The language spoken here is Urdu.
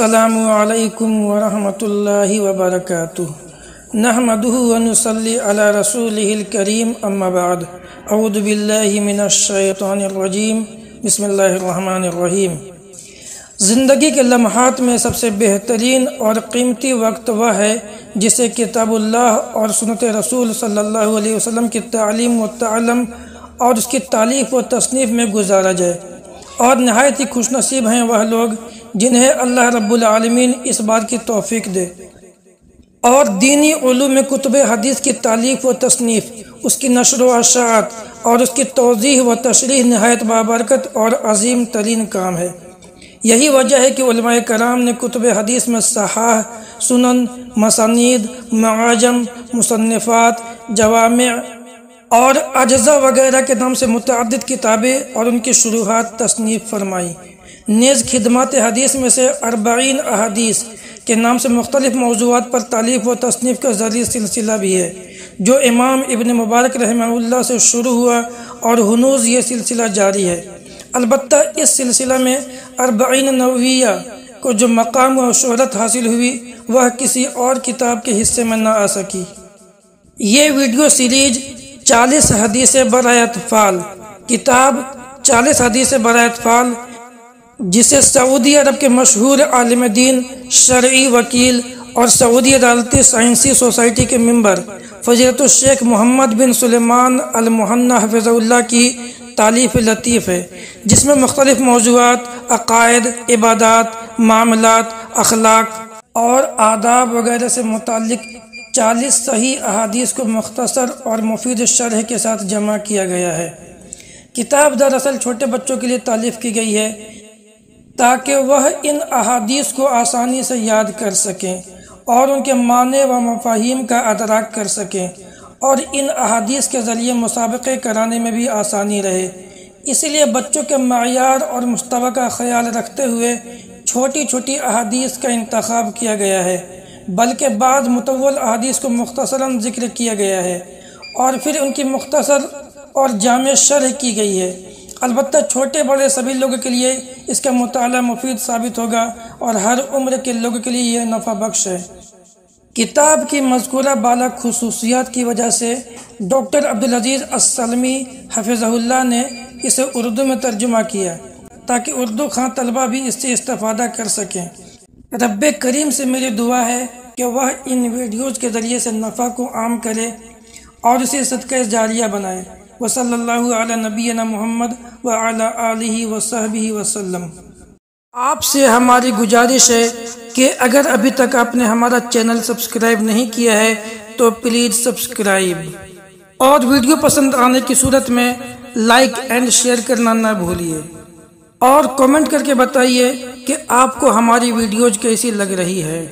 السلام علیکم ورحمۃ اللہ وبرکاتہ نحمدہ ونصلی علی رسولہ الکریم اما بعد اعوذ باللہ من الشیطان الرجیم بسم اللہ الرحمن الرحیم۔ زندگی کے لمحات میں سب سے بہترین اور قیمتی وقت وہ ہے جسے کتاب اللہ اور سنت رسول صلی اللہ علیہ وسلم کی تعلیم و تعلم اور اس کی تالیف و تصنیف میں گزارا جائے، اور نہایت ہی خوش نصیب ہیں وہ لوگ جنہیں اللہ رب العالمین اس بات کی توفیق دے اور دینی علوم میں کتب حدیث کی تالیف و تصنیف، اس کی نشر و اشاعت اور اس کی توضیح و تشریح نہایت بابرکت اور عظیم ترین کام ہے۔ یہی وجہ ہے کہ علماء کرام نے کتب حدیث میں صحاح، سنن، مسانید، معاجم، مصنفات، جوامع اور اجزا وغیرہ کے نام سے متعدد کتابیں اور ان کی شروحات تصنیف فرمائی۔ نیز خدمات حدیث میں سے 40 احادیث کے نام سے مختلف موضوعات پر تالیف و تصنیف کا ذریعہ سلسلہ بھی ہے، جو امام ابن مبارک رحمہ اللہ سے شروع ہوا اور ہنوز یہ سلسلہ جاری ہے۔ البتہ اس سلسلہ میں 40 نوویہ کو جو مقام و شہرت حاصل ہوئی وہ کسی اور کتاب کے حصے میں نہ آ سکی۔ یہ ویڈیو سیریز 40 حدیث برائے اطفال، کتاب 40 حدیث برائے اطفال، جسے سعودی عرب کے مشہور عالم دین، شرعی وکیل اور سعودی عدالتی سائنسی سوسائٹی کے ممبر فضیلت الشیخ محمد بن سلیمان المہنا حفظہ اللہ کی تالیف لطیف ہے، جس میں مختلف موضوعات، عقائد، عبادات، معاملات، اخلاق اور آداب وغیرہ سے متعلق 40 صحیح احادیث کو مختصر اور مفید شرح کے ساتھ جمع کیا گیا ہے۔ کتاب دراصل چھوٹے بچوں کے لیے تالیف کی گئی ہے تاکہ وہ ان احادیث کو آسانی سے یاد کر سکیں اور ان کے معنی و مفاہیم کا ادراک کر سکیں، اور ان احادیث کے ذریعے مسابقے کرانے میں بھی آسانی رہے۔ اسی لیے بچوں کے معیار اور مستوی کا خیال رکھتے ہوئے چھوٹی چھوٹی احادیث کا انتخاب کیا گیا ہے، بلکہ بعض مطول احادیث کو مختصراً ذکر کیا گیا ہے اور پھر ان کی مختصر اور جامع شرح کی گئی ہے۔ البتہ چھوٹے بڑے سبھی لوگوں کے لیے اس کا مطالعہ مفید ثابت ہوگا اور ہر عمر کے لوگوں کے لیے یہ نفع بخش ہے۔ کتاب کی مذکورہ بالا خصوصیات کی وجہ سے ڈاکٹر عبدالعزیز السلمی حفظہ اللہ نے اسے اردو میں ترجمہ کیا تاکہ اردو خواں طلبہ بھی اس سے استفادہ کر سکیں۔ رب کریم سے میری دعا ہے کہ وہ ان ویڈیوز کے ذریعے سے نفع کو عام کرے اور اسے صدقہ جاریہ بنائے۔ وصلی اللہ علی نبینا محمد وعلی آلہ وصحبہ وسلم۔ آپ سے ہماری گزارش ہے کہ اگر ابھی تک آپ نے ہمارا چینل سبسکرائب نہیں کیا ہے تو پلیز سبسکرائب، اور ویڈیو پسند آنے کی صورت میں لائک اینڈ شیئر کرنا نہ بھولیے، اور کمنٹ کر کے بتائیے کہ آپ کو ہماری ویڈیوز کیسی لگ رہی ہے۔